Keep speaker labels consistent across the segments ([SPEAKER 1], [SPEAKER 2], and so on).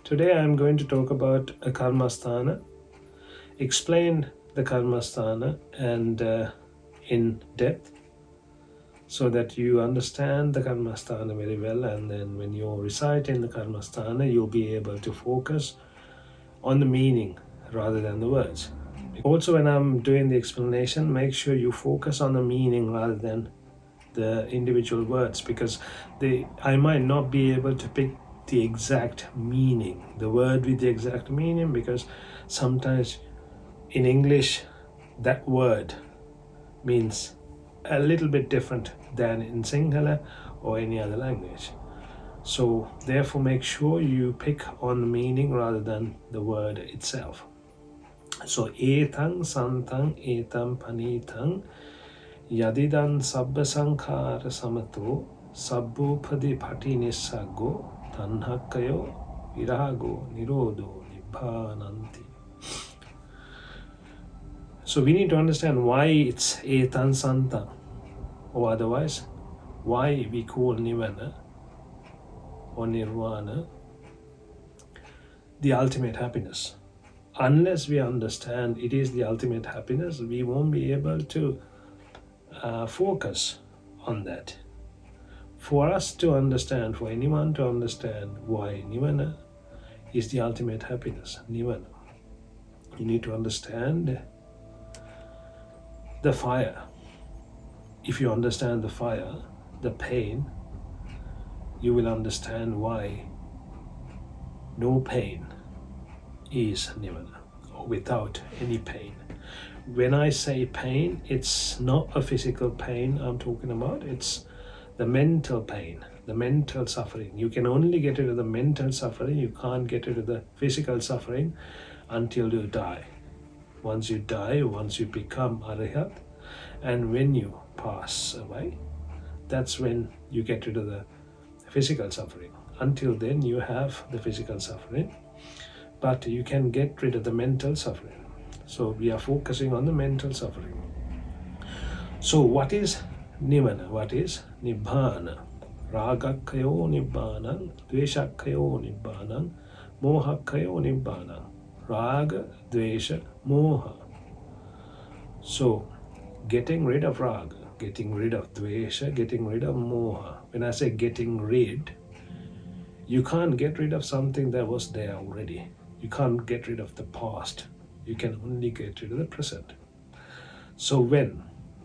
[SPEAKER 1] Today I am going to talk about a karmasthana, explain the karmasthana and in depth so that you understand the karmasthana very well, and then when you recite in the karmasthana you'll be able to focus on the meaning rather than the words. Also, when I'm doing the explanation, make sure you focus on the meaning rather than the individual words, because I might not be able to pick the exact meaning, the word with the exact meaning, because sometimes in English that word means a little bit different than in Sinhala or any other language. So therefore make sure you pick on the meaning rather than the word itself. So etang santang etam paneethan yadidan sabba sankhara samato sabbupadi pati nissago tanhakkayo virago nirodo nibbhananti. So we need to understand why it's etan santang, or otherwise why we call Nibbhana or Nirvana the ultimate happiness. Unless we understand it is the ultimate happiness, we won't be able to focus on that. For us to understand, for anyone to understand why Nibbhana is the ultimate happiness, Nibbhana, you need to understand the fire. If you understand the fire, the pain, you will understand why no pain is Nibbhana, or without any pain. When I say pain, it's not a physical pain I'm talking about, it's the mental pain, the mental suffering. You can only get rid of the mental suffering, you can't get rid of the physical suffering until you die. Once you die, once you become Arihat, and when you pass away, that's when you get rid of the physical suffering. Until then, you have the physical suffering, but you can get rid of the mental suffering. So we are focusing on the mental suffering. So what is Nibbhana? What is Nibbhana? Ragakkayo Nibbhanam, Dveshakkayo Nibbhanam, Mohakkayo Nibbhanam. Raga, Dvesha, Moha. So getting rid of Raga, getting rid of Dvesha, getting rid of Moha. When I say getting rid, you can't get rid of something that was there already. You can't get rid of the past. You can only get rid of the present. So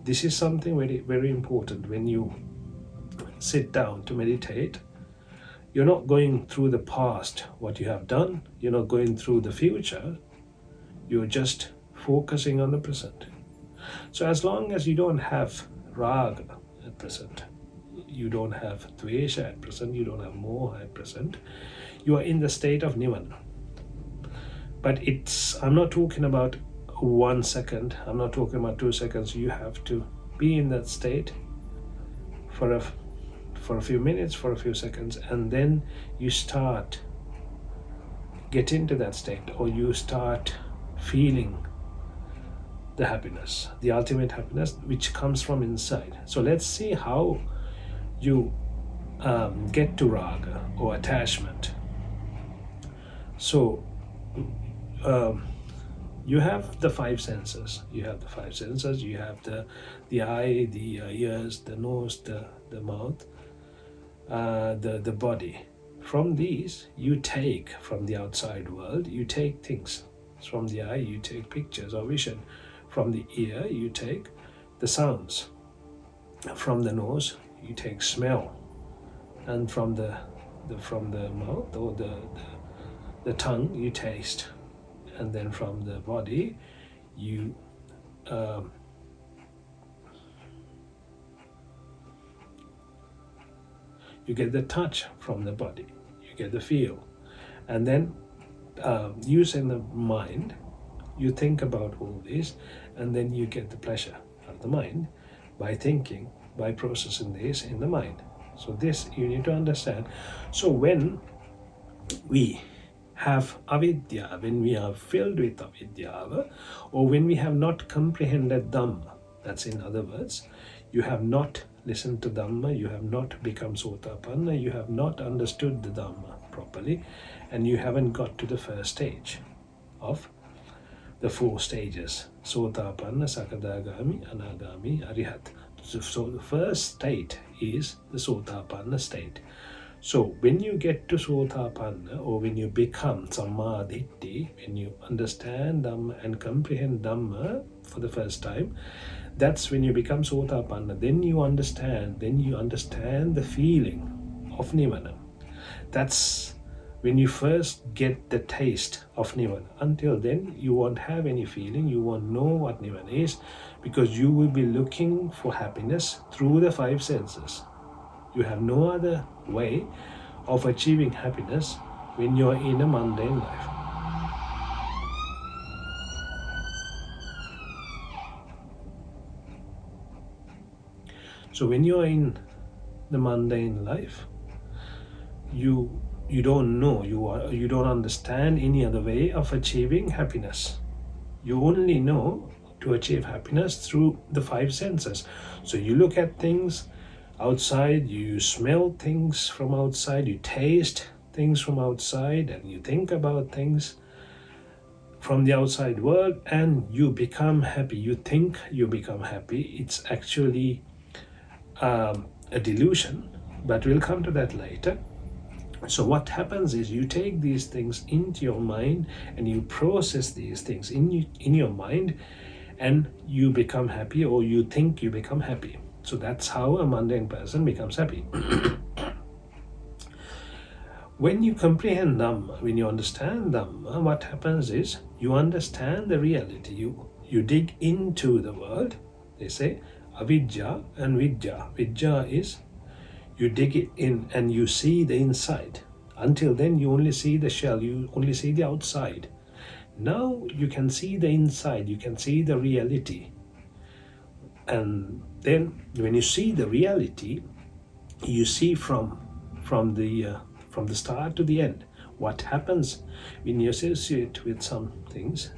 [SPEAKER 1] this is something very, very important. When you sit down to meditate, you're not going through the past, what you have done. You're not going through the future. You're just focusing on the present. So as long as you don't have raga at present, you don't have dvesha at present, you don't have moha at present, you are in the state of Nibbhana. But I'm not talking about 1 second, I'm not talking about 2 seconds. You have to be in that state for a few minutes, for a few seconds, and then you get into that state, or you start feeling the happiness, the ultimate happiness, which comes from inside. So let's see how you get to raga or attachment. So you have the five senses. You have the eye, the ears, the nose, the mouth, the body. From these, you take from the outside world, you take things. From the eye, you take pictures or vision. From the ear, you take the sounds. From the nose, you take smell. And from the mouth or the tongue, you taste. And then from the body, you get the touch from the body, you get the feel, and then using the mind, you think about all this, and then you get the pleasure out of the mind by thinking, by processing this in the mind. So this you need to understand. So when we have avidya, when we are filled with avidya, or when we have not comprehended Dhamma, that's in other words, You have not listened to Dhamma, you have not become Sotapanna, you have not understood the Dhamma properly, and you haven't got to the first stage of the 4 stages: Sotapanna, Sakadagami, Anagami, Arihat. So the first state is the Sotapanna state. So when you get to Sotapanna, or when you become Sammadhitti, when you understand Dhamma and comprehend Dhamma for the first time, that's when you become Sotapanna. Then you understand the feeling of Nibbhana. That's when you first get the taste of Nibbhana. Until then, you won't have any feeling, you won't know what Nibbhana is, because you will be looking for happiness through the 5 senses. You have no other way of achieving happiness when you're in a mundane life. So when you're in the mundane life, you don't know, you don't understand any other way of achieving happiness. You only know to achieve happiness through the 5 senses. So you look at things outside, you smell things from outside, you taste things from outside, and you think about things from the outside world, and you become happy. You think you become happy. It's actually a delusion, but we'll come to that later. So what happens is you take these things into your mind and you process these things in your mind, and you become happy, or you think you become happy. So that's how a mundane person becomes happy. When you comprehend Dhamma, when you understand Dhamma, what happens is you understand the reality. You dig into the world. They say avidya and vidya. Vidya is you dig it in and you see the inside. Until then, you only see the shell, you only see the outside. Now you can see the inside, you can see the reality. And then when you see the reality, you see from the start to the end. What happens when you associate with some things?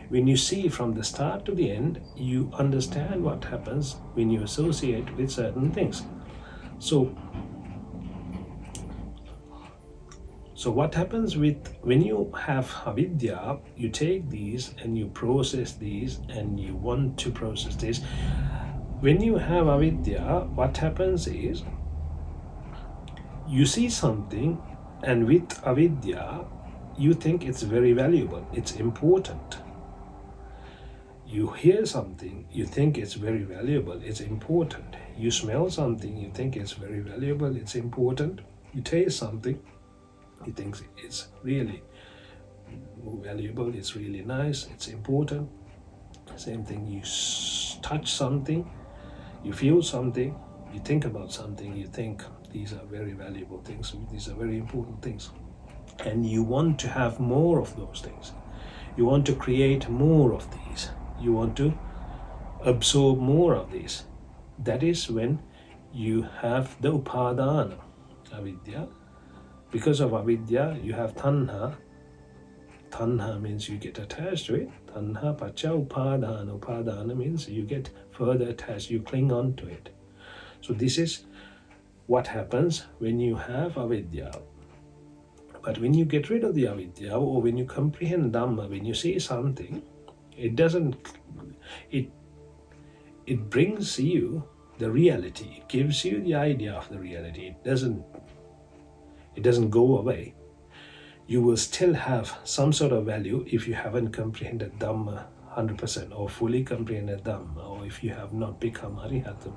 [SPEAKER 1] when you see from the start to the end, you understand what happens when you associate with certain things. So what happens when you have avidya, you take these and you process these and you want to process this. When you have avidya, what happens is you see something, and with avidya, you think it's very valuable, it's important. You hear something, you think it's very valuable, it's important. You smell something, you think it's very valuable, it's important. You taste something, you think it's really valuable, it's really nice, it's important. Same thing, you touch something, you feel something, you think about something, you think these are very valuable things, these are very important things. And you want to have more of those things. You want to create more of these. You want to absorb more of these. That is when you have the upadana, avidya. Because of avidya, you have tanha. Tanha means you get attached to it. Tanha pacha upadana. Upadana means you get further attached, you cling on to it. So this is what happens when you have avidya. But when you get rid of the avidya, or when you comprehend Dhamma, when you see something, it brings you the reality. It gives you the idea of the reality. It doesn't go away. You will still have some sort of value if you haven't comprehended Dhamma 100%, or fully comprehended Dhamma, or if you have not become Arihatam,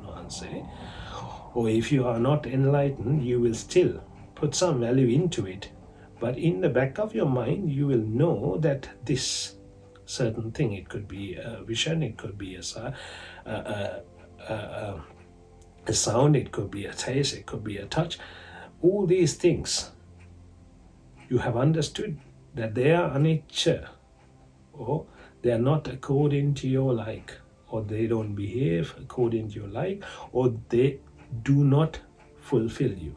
[SPEAKER 1] or if you are not enlightened, you will still put some value into it. But in the back of your mind, you will know that this certain thing, it could be a vision, it could be a sound, it could be a taste, it could be a touch. All these things, you have understood that they are anicca, or they are not according to your like, or they don't behave according to your like, or they do not fulfill you.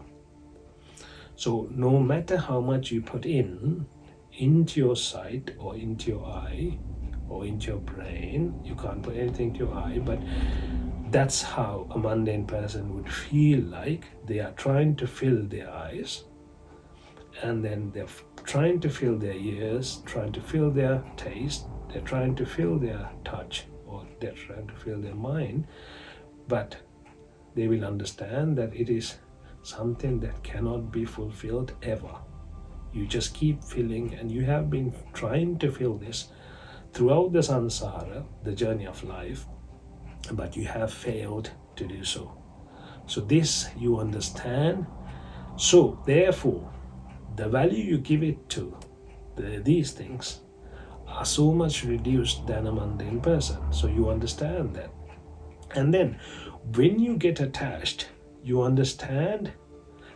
[SPEAKER 1] So no matter how much you put into your sight or into your eye or into your brain. You can't put anything to your eye, but that's how a mundane person would feel like. They are trying to fill their eyes, and then they're trying to fill their ears, trying to fill their taste, they're trying to fill their touch, or they're trying to fill their mind, but they will understand that it is something that cannot be fulfilled ever. You just keep filling, and you have been trying to fill this throughout the samsara, the journey of life, but you have failed to do so. So this you understand. So therefore, the value you give it to these things are so much reduced than a mundane person. So you understand that. And then when you get attached, you understand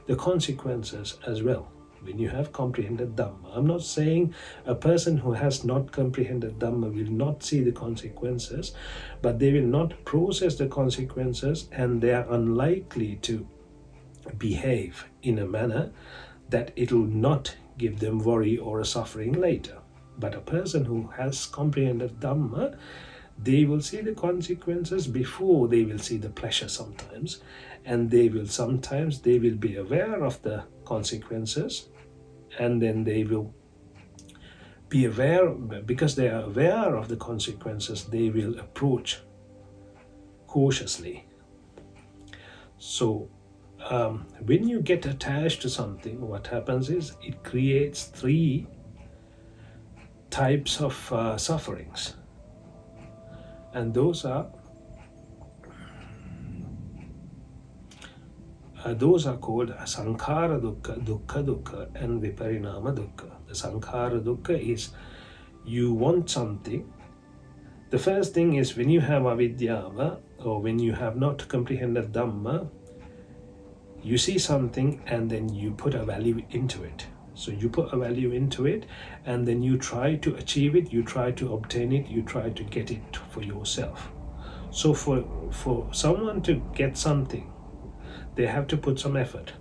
[SPEAKER 1] the consequences as well. When you have comprehended Dhamma, I'm not saying a person who has not comprehended Dhamma will not see the consequences, but they will not process the consequences, and they are unlikely to behave in a manner that it will not give them worry or a suffering later. But a person who has comprehended Dhamma, they will see the consequences before they will see the pleasure sometimes, and they will be aware of the consequences, and then they will be aware, because they are aware of the consequences, they will approach cautiously. So when you get attached to something, what happens is it creates three types of sufferings, and those are called Sankhara Dukkha, Dukkha Dukkha, and Viparinama Dukkha. The Sankhara Dukkha is you want something. The first thing is when you have avidyava, or when you have not comprehended Dhamma, you see something and then you put a value into it. So you put a value into it, and then you try to achieve it, you try to obtain it, you try to get it for yourself. So for someone to get something, they have to put some effort.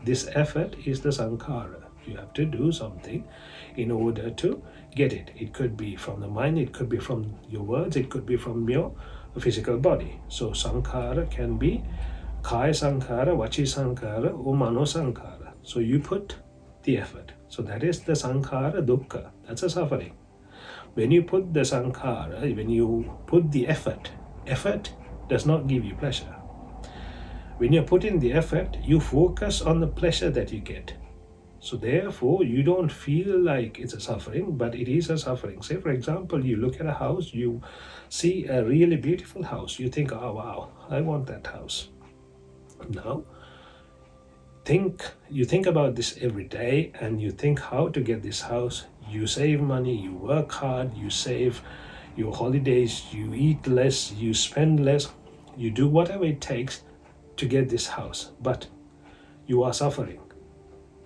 [SPEAKER 1] This effort is the sankhara. You have to do something in order to get it. It could be from the mind, it could be from your words, it could be from your physical body. So sankhara can be kaya sankhara, vachi sankhara, or mano sankhara. So you put the effort. So that is the sankhara dukkha. That's a suffering. When you put the sankhara, when you put the effort does not give you pleasure. When you put in the effort, you focus on the pleasure that you get. So therefore, you don't feel like it's a suffering, but it is a suffering. Say, for example, you look at a house, you see a really beautiful house. You think, oh wow, I want that house. Now, you think about this every day, and you think how to get this house. You save money, you work hard, you save your holidays, you eat less, you spend less, you do whatever it takes to get this house, but you are suffering.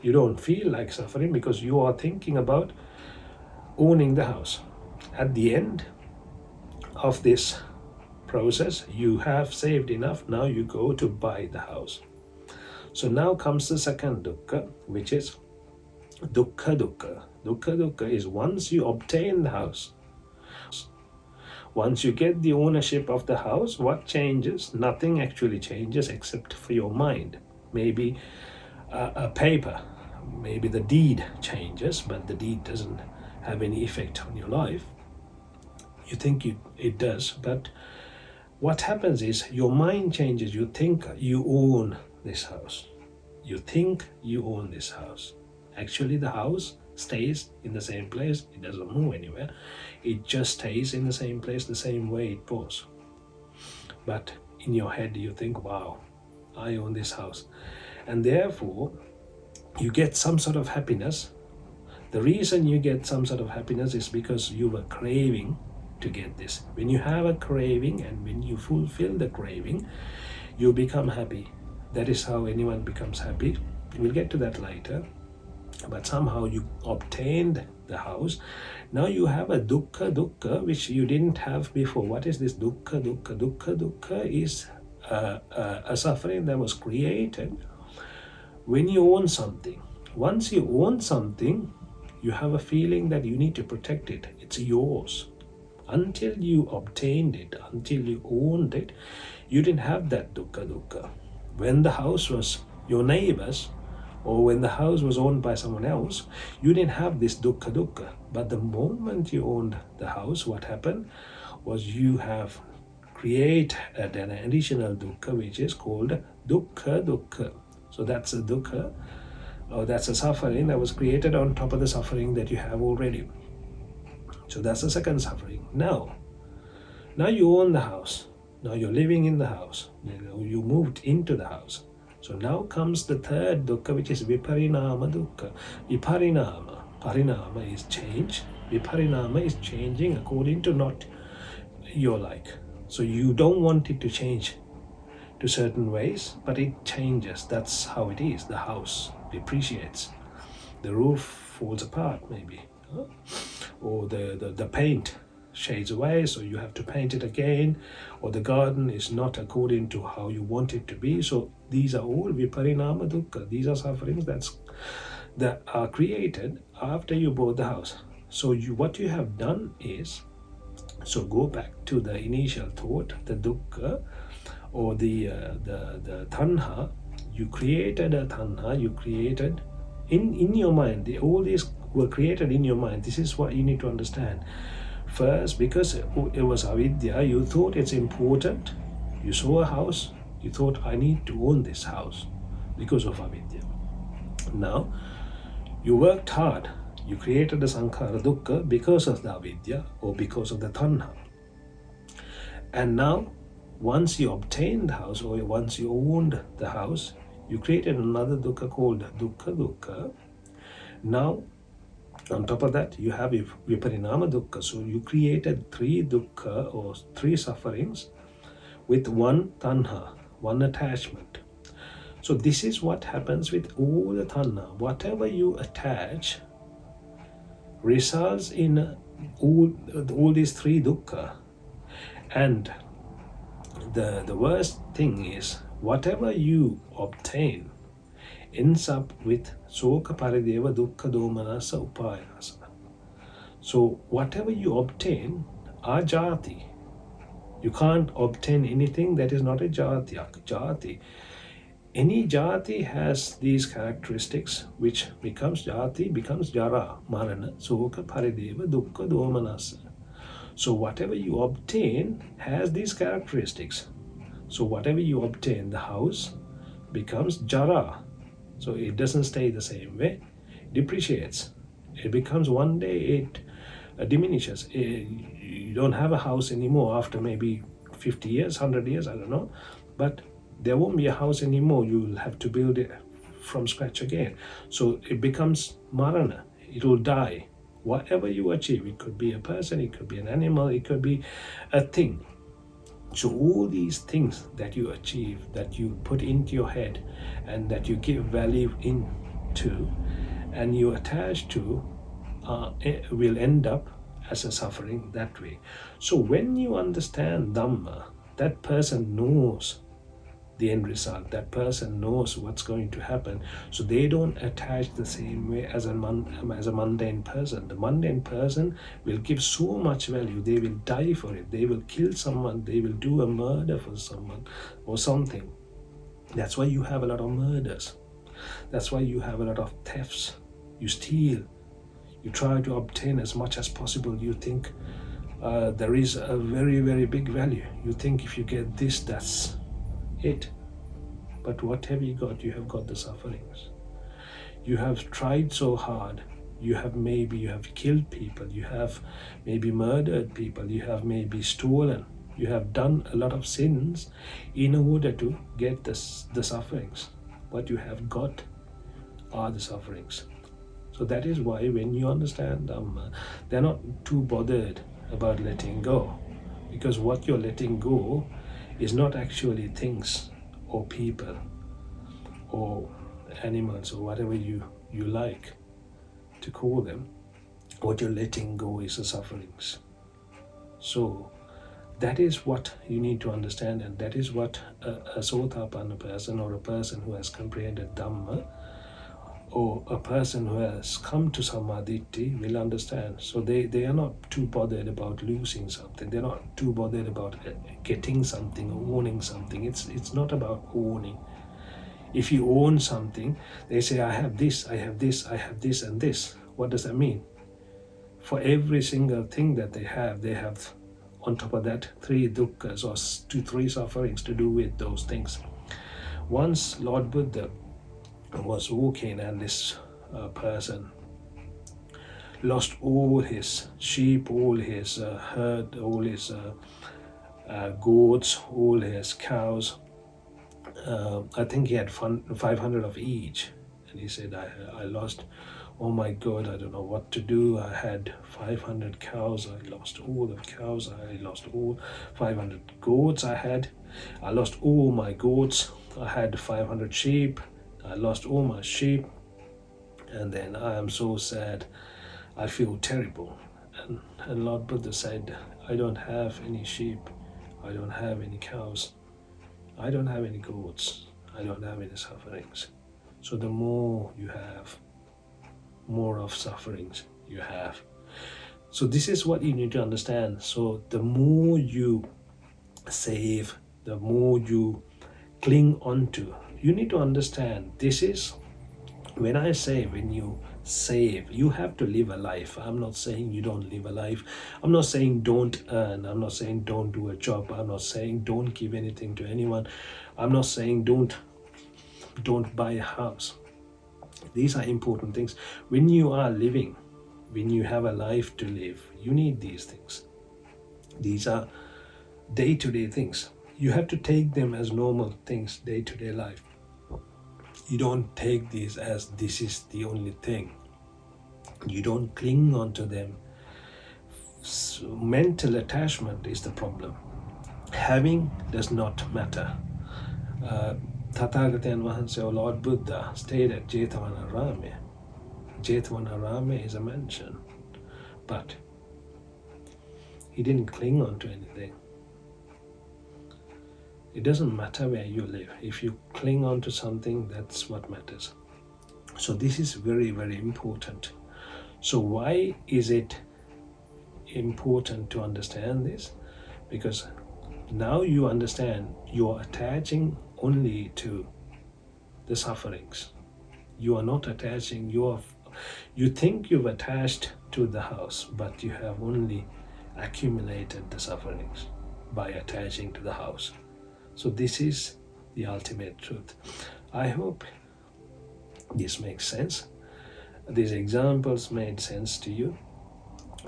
[SPEAKER 1] You don't feel like suffering because you are thinking about owning the house. At the end of this process, you have saved enough. Now you go to buy the house. So now comes the second dukkha, which is dukkha dukkha. Dukkha dukkha is once you obtain the house, once you get the ownership of the house, what changes? Nothing actually changes except for your mind. Maybe a paper, maybe the deed changes, but the deed doesn't have any effect on your life. You think it does, but what happens is your mind changes. You think you own this house. You think you own this house. Actually, the house stays in the same place. It doesn't move anywhere. It just stays in the same place, the same way it was. But in your head, you think, wow, I own this house. And therefore, you get some sort of happiness. The reason you get some sort of happiness is because you were craving to get this. When you have a craving and when you fulfill the craving, you become happy. That is how anyone becomes happy. We'll get to that later. But somehow you obtained the house. Now you have a dukkha dukkha which you didn't have before. What is this dukkha dukkha? Dukkha dukkha is a suffering that was created when you own something. Once you own something, you have a feeling that you need to protect it. It's yours. Until you obtained it, until you owned it, you didn't have that dukkha. When the house was your neighbor's, or when the house was owned by someone else, you didn't have this dukkha. But the moment you owned the house, what happened was you have created an additional dukkha, which is called dukkha. So that's a dukkha, or that's a suffering that was created on top of the suffering that you have already. So that's the second suffering. Now you own the house. Now you're living in the house. You moved into the house. So now comes the third dukkha, which is viparinama dukkha. Parinama is change. Viparinama is changing according to not your like. So you don't want it to change to certain ways, but it changes. That's how it is. The house depreciates. The roof falls apart maybe. Or the paint shades away, so you have to paint it again, or the garden is not according to how you want it to be. So these are all viparinama dukkha. These are sufferings that are created after you bought the house. So what you have done is, so go back to the initial thought, the dukkha, or the tanha. You created a tanha, you created in your mind. All these were created in your mind. This is what you need to understand. First, because it was avidya, you thought it's important. You saw a house, you thought, I need to own this house because of avidya. Now, you worked hard. You created the sankhara dukkha because of the avidya or because of the tanha. And now, once you obtained the house or once you owned the house, you created another dukkha called dukkha. Now, on top of that, you have viparinama dukkha. So you created three dukkha or three sufferings with one tanha, one attachment. So this is what happens with all the tanha. Whatever you attach results in all these three dukkha. And the worst thing is, whatever you obtain ends up with soka parideva dukkha domanasa upayasa. So whatever you obtain are jati. You can't obtain anything that is not a jati. Any jati has these characteristics, which becomes jati, becomes jara, marana, soka parideva dukkha domanasa. So whatever you obtain has these characteristics. So whatever you obtain, the house becomes jara. So it doesn't stay the same way. It depreciates. It becomes one day it diminishes. You don't have a house anymore after maybe 50 years, 100 years, I don't know. But there won't be a house anymore. You'll have to build it from scratch again. So it becomes marana. It will die. Whatever you achieve, it could be a person, it could be an animal, it could be a thing. So all these things that you achieve, that you put into your head and that you give value into and you attach to, will end up as a suffering that way. So when you understand Dhamma, that person knows the end result. That person knows what's going to happen. So they don't attach the same way as a mundane person. The mundane person will give so much value. They will die for it. They will kill someone. They will do a murder for someone or something. That's why you have a lot of murders. That's why you have a lot of thefts. You steal. You try to obtain as much as possible. You think there is a very, very big value. You think if you get this, that's it. But what have you got? You have got the sufferings. You have tried so hard. You have killed people. You have maybe murdered people. You have maybe stolen. You have done a lot of sins in order to get the sufferings. What you have got are the sufferings. So that is why when you understand Dhamma, they're not too bothered about letting go. Because what you're letting go is not actually things or people or animals or whatever you like to call them. What you're letting go is the sufferings. So that is what you need to understand, and that is what a Sultapan person or a person who has comprehended Dhamma or a person who has come to Samadhi will understand. So they are not too bothered about losing something. They're not too bothered about getting something or owning something. It's not about owning. If you own something, they say, I have this, I have this, I have this and this. What does that mean? For every single thing that they have on top of that 3 dukkhas or 3 sufferings to do with those things. Once Lord Buddha was walking and this person lost all his sheep, all his herd, all his goats, all his cows. I think he had 500 of each. And he said, I lost, oh my God, I don't know what to do. I had 500 cows, I lost all the cows, I lost all 500 goats I lost all my goats, I had 500 sheep, I lost all my sheep, and then I am so sad, I feel terrible. And Lord Buddha said, I don't have any sheep, I don't have any cows, I don't have any goats, I don't have any sufferings. So the more you have, more of sufferings you have. So this is what you need to understand. So the more you save, the more you cling onto, you need to understand this is, when I say when you save, you have to live a life. I'm not saying you don't live a life. I'm not saying don't earn. I'm not saying don't do a job. I'm not saying don't give anything to anyone. I'm not saying don't buy a house. These are important things. When you are living, when you have a life to live, you need these things. These are day-to-day things. You have to take them as normal things, day-to-day life. You don't take these as this is the only thing. You don't cling onto them. So mental attachment is the problem. Having does not matter. Tathagatayan Vahanse, or Lord Buddha, stayed at Jethavanarame. Jethavanarame is a mansion, but he didn't cling on to anything. It doesn't matter where you live. If you cling on to something, that's what matters. So this is very, very important. So why is it important to understand this? Because now you understand you're attaching only to the sufferings. You are not attaching, you think you've attached to the house, but you have only accumulated the sufferings by attaching to the house. So this is the ultimate truth. I hope this makes sense. These examples made sense to you.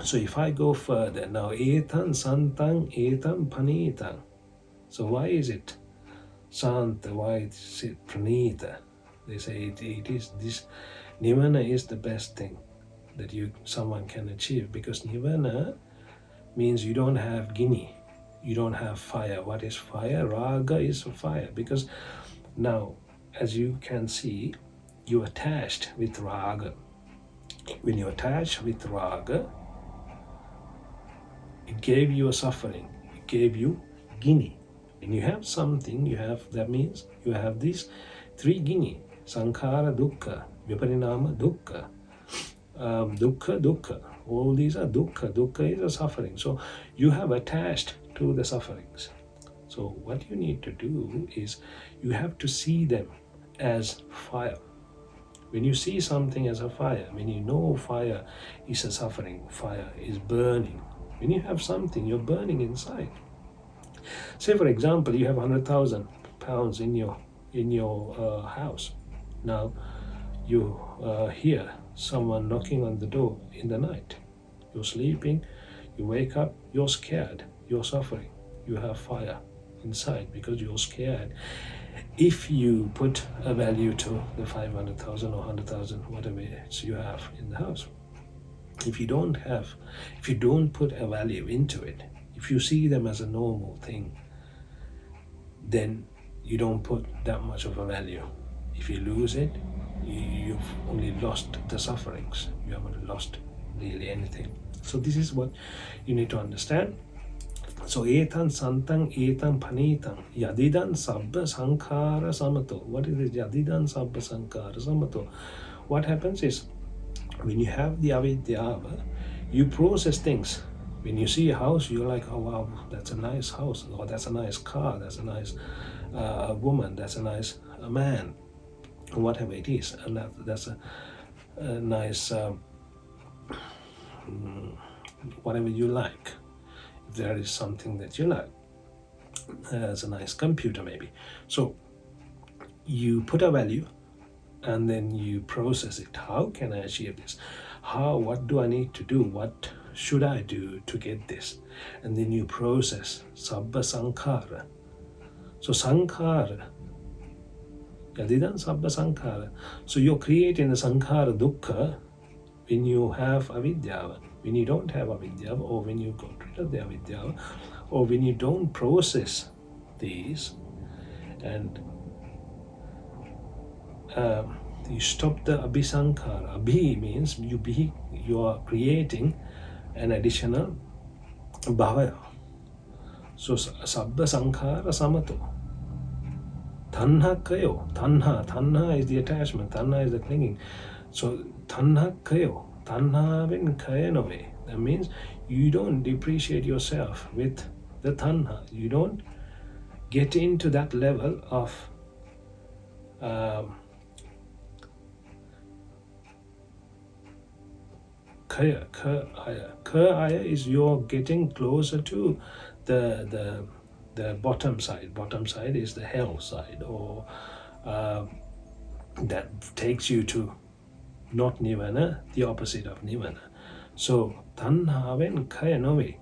[SPEAKER 1] So if I go further, now Ethan, Santhan, Etam, Paneethan. So why is it Santa? Why is it Paneetha? They say it is this. Nibbhana is the best thing that someone can achieve, because Nibbhana means you don't have Gini. You don't have fire. What is fire? Raga is fire. Because now, as you can see, you attached with raga. When you attach with raga, it gave you a suffering. It gave you Gini. When you have something, that means you have these 3 Gini. Sankhara dukkha, viparinama dukkha, dukkha. All these are dukkha. Dukkha is a suffering. So you have attached to the sufferings. So what you need to do is you have to see them as fire. When you see something as a fire, when you know fire is a suffering, fire is burning. When you have something, you're burning inside. Say for example, you have 100,000 pounds in your house. Now you hear someone knocking on the door in the night. You're sleeping, you wake up, you're scared. You're suffering. You have fire inside because you're scared. If you put a value to the 500,000 or 100,000, whatever it is you have in the house, if you don't put a value into it, if you see them as a normal thing, then you don't put that much of a value. If you lose it, you've only lost the sufferings. You haven't lost really anything. So this is what you need to understand. So etan santan etan paneetan yadidan sabba sankhara samato. What is it? Yadidan sabba sankhara samato. what happens is, when you have the avidyava, you process things. When you see a house, you're like, oh wow, that's a nice house, or that's a nice car, that's a nice woman, that's a nice man, whatever it is, and that's a nice whatever you like. If there is something that you like, as a nice computer maybe. So you put a value and then you process it. How can I achieve this? What do I need to do? What should I do to get this? And then you process sabba sankhara. So sankhara, yadidan sabba sankhara. So you're creating the sankhara dukkha when you have avidyava. When you don't have avidyava, or when you got rid of the avidyava, or when you don't process these, and you stop the abhisankhara. Abhi means you are creating an additional bhavaya. So sabba sankhara samato. Tanha kayo. Tanha is the attachment. Tanha is the clinging. So tanha kayo. Tanha ven kayanove. That means you don't depreciate yourself with the tanha. You don't get into that level of kaya. Kaya is you're getting closer to the bottom side. Bottom side is the hell side, or that takes you to not Nibbhana, the opposite of Nibbhana. So tanhaven kaya nove.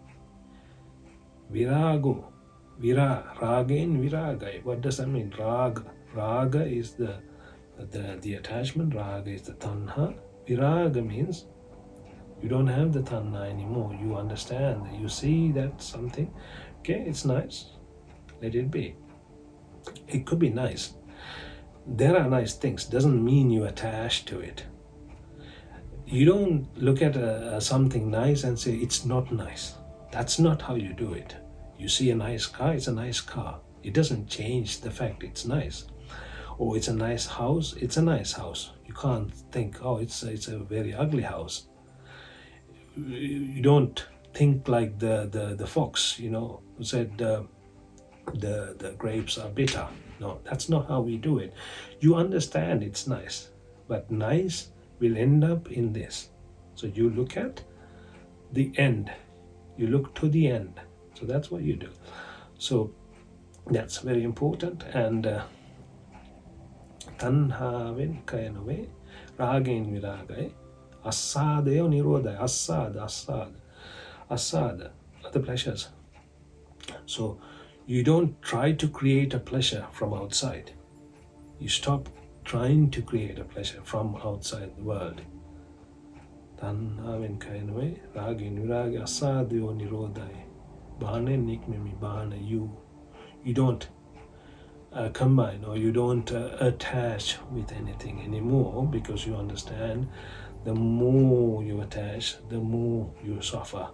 [SPEAKER 1] Virago. Ragain viragai. What does that mean? Raga is the attachment. Raga is the tanha. Viraga means you don't have the tanha anymore. You understand. You see that something, okay, it's nice, let it be. It could be nice. There are nice things. Doesn't mean you attach to it. You don't look at something nice and say it's not nice. That's not how you do it. You see a nice car, it's a nice car. It doesn't change the fact it's nice. Or it's a nice house, it's a nice house. You can't think, oh, it's a very ugly house. You don't think like the fox, who said the grapes are bitter. No, that's not how we do it. You understand it's nice, but nice will end up in this. So you look at the end. You look to the end. So that's what you do. So that's very important. And tanhaven kayanove, ragain viragai, asadayo nirodai, asada are the pleasures. So you don't try to create a pleasure from outside. You stop trying to create a pleasure from outside the world. Tanhaven kayanove, ragain viragai, asadayo nirodai. Bhane nikmimi bhana, you don't combine, or you don't attach with anything anymore, because you understand the more you attach, the more you suffer.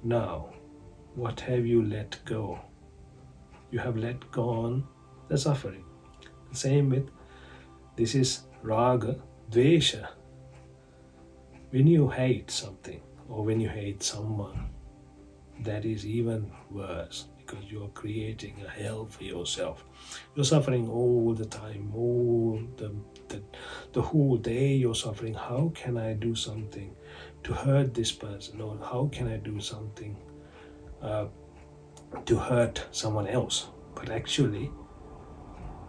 [SPEAKER 1] Now, what have you let go? You have let go the suffering. The same with, this is raga, dvesha. When you hate something, or when you hate someone, that is even worse, because you're creating a hell for yourself. You're suffering all the time, all the whole day you're suffering. How can I do something to hurt this person? Or how can I do something to hurt someone else? But actually,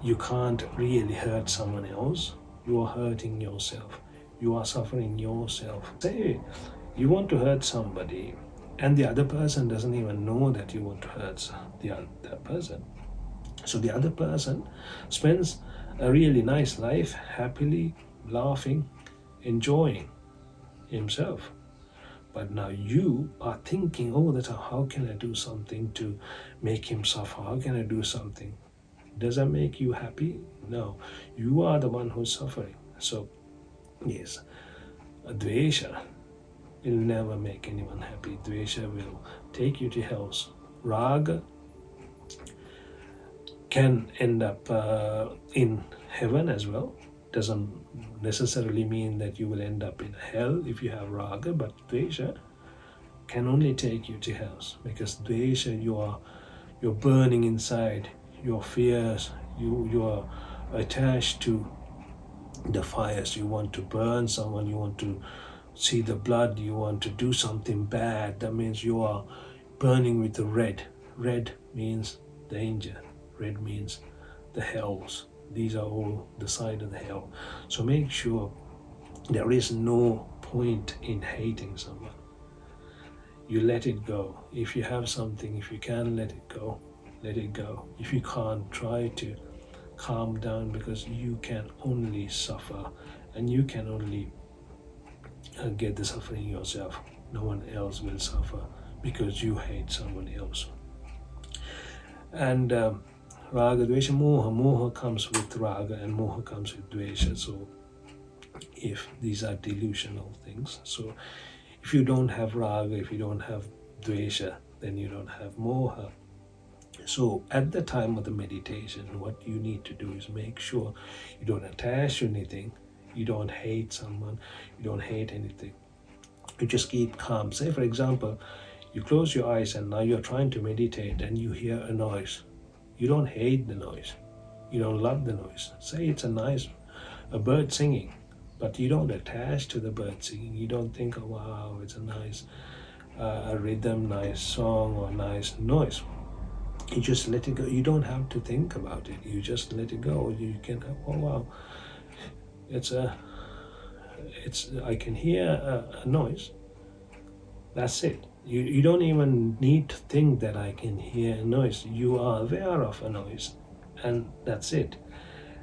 [SPEAKER 1] you can't really hurt someone else. You are hurting yourself. You are suffering yourself. Say you want to hurt somebody, and the other person doesn't even know that you want to hurt the other person. So the other person spends a really nice life, happily, laughing, enjoying himself. But now you are thinking all the time, how can I do something to make him suffer? How can I do something? Does that make you happy? No. You are the one who's suffering. So, yes, dvesha will never make anyone happy. Dvesha will take you to hells. Raga can end up in heaven as well. doesn't necessarily mean that you will end up in hell if you have raga, but dvesha can only take you to hell, because dvesha, you're burning inside, your fears, you are attached to the fires. You want to burn someone, you want to see the blood, you want to do something bad. That means you are burning with the red. Red means danger, red means the hells. These are all the side of the hell. So make sure there is no point in hating someone. You let it go. If you have something, if you can let it go, let it go. If you can't, try to calm down, because you can only suffer and you can only get the suffering yourself. No one else will suffer because you hate someone else. And raga, dvesha, moha. Moha comes with raga and moha comes with dvesha. So if these are delusional things, so if you don't have raga, if you don't have dvesha, then you don't have moha. So at the time of the meditation, what you need to do is make sure you don't attach to anything, you don't hate someone, you don't hate anything. You just keep calm. Say for example, you close your eyes and now you're trying to meditate and you hear a noise. You don't hate the noise, you don't love the noise. Say it's a bird singing, but you don't attach to the bird singing. You don't think, oh wow, it's a nice a rhythm, nice song or nice noise. You just let it go. You don't have to think about it. You just let it go. You can, oh wow, I can hear a noise. That's it. You don't even need to think that I can hear a noise. You are aware of a noise, and that's it.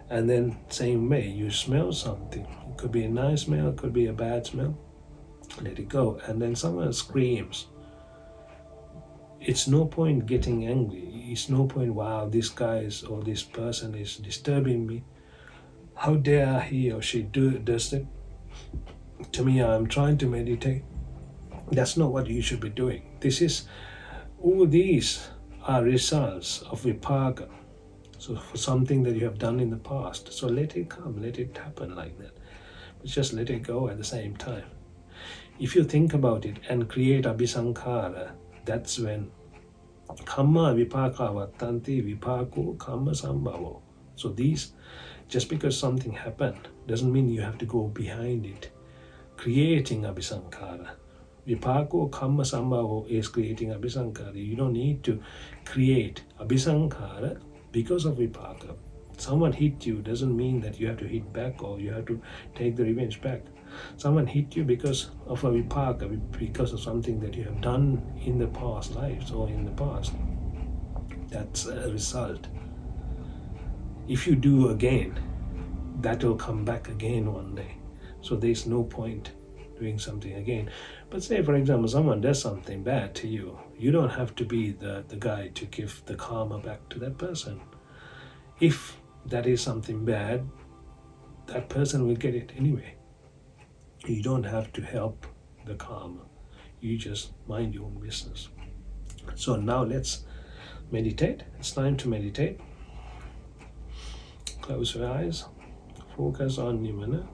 [SPEAKER 1] And then same way, you smell something. It could be a nice smell, it could be a bad smell. Let it go. And then someone screams. It's no point getting angry. It's no point, wow, this guy is, or this person is disturbing me. How dare he or she does it to me? I'm trying to meditate. That's not what you should be doing. All these are results of vipaka. So for something that you have done in the past. So let it come, let it happen like that. But just let it go at the same time. If you think about it and create abhisankhara, that's when kamma vipaka vattanti vipako kamma sambhavo. So these, just because something happened doesn't mean you have to go behind it. Creating abhisankhara. Vipako kamma sambhavo is creating abhisankhara. You don't need to create abhisankhara because of vipaka. Someone hit you doesn't mean that you have to hit back or you have to take the revenge back. Someone hit you because of a vipaka, because of something that you have done in the past lives or in the past. That's a result. If you do again, that will come back again one day. So there's no point doing something again. But say for example, someone does something bad to you, you don't have to be the guy to give the karma back to that person. If that is something bad, that person will get it anyway. You don't have to help the karma. You just mind your own business. So now let's meditate. It's time to meditate. Close your eyes. Focus on Nibbhana.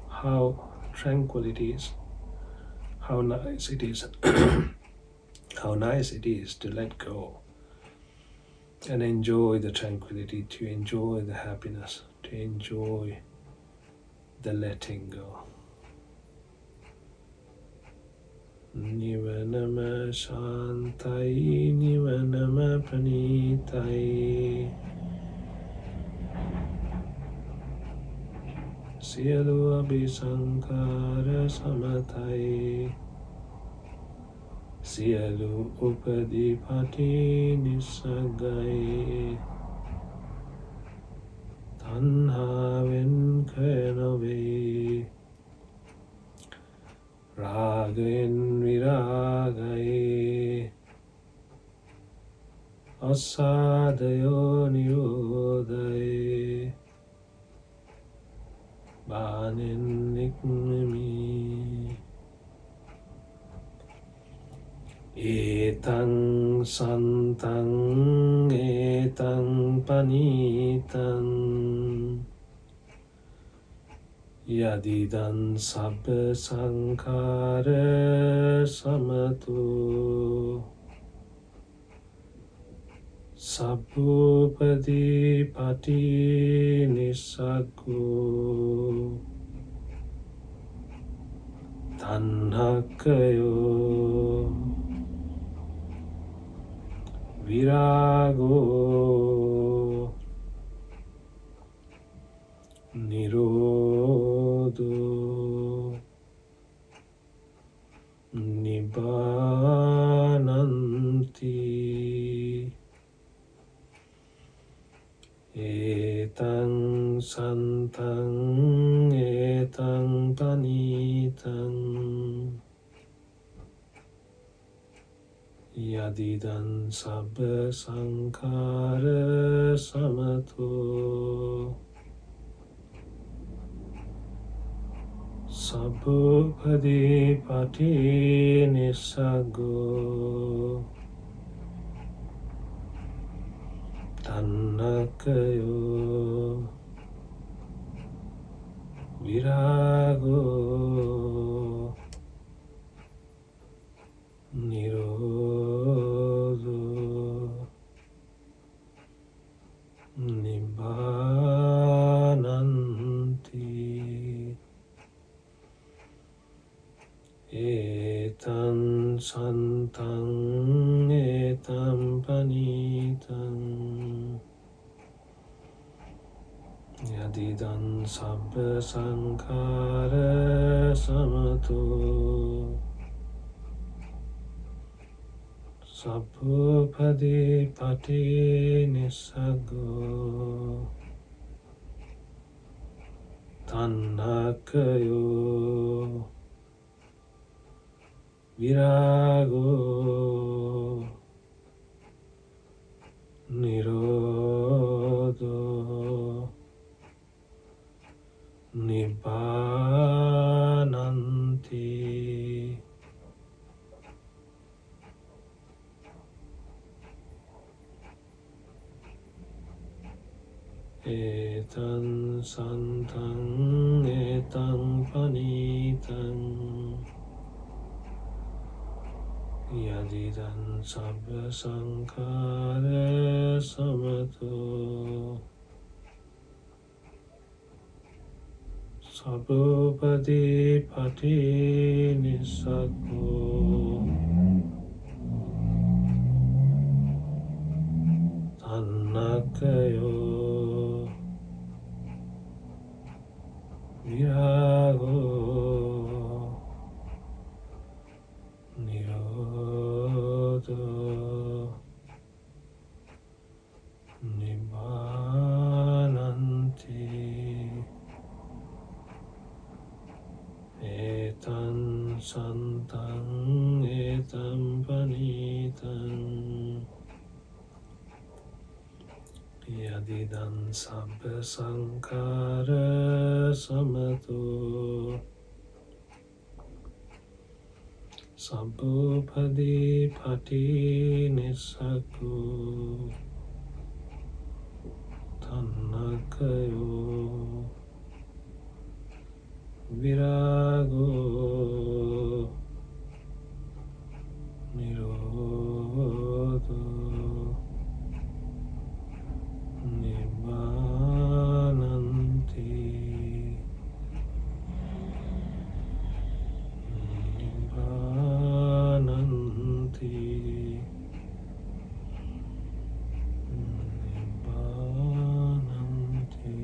[SPEAKER 1] How tranquil it is. How nice it is. How nice it is to let go and enjoy the tranquility, to enjoy the happiness, to enjoy the letting go. Nibbhanama shantai, nibbhanama paneethai. Siyalu abhisankhara samathai. Siyalu upadipati nisagai. Tanhaven khenove. Ragain viragai. Asadayo nirodai. Banin nikmimi. Etang Santhan, etang Paneethan. Yadidan sabba sankhara samato sabbupadi pati nisaggo tanhakkayo virago nirodho nibbānanti etang santang etang paneethan yadidan sabba sankhara samato sabbupadi pati nisaggo tanhakkayo virago nirodho nibbānanti etam santang etam paneethan yadidan sabba sankhara samato sabbupadi pati nisaggo tanhakkayo virago nirodho nibbānanti etam santang etam paneethan yadidan sabba sankhara samato sabbupadi pati nisaggo tanhakkayo virago nirodho nibbānanti etam santang etam paneethan yadidan sabba sankhara samato sabbupadi pati nisaggo tanhakkayo virago nirodho nibbānanti nibbānanti nibbānanti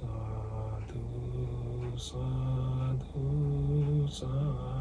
[SPEAKER 1] Sadhu, sadhu, sadhu.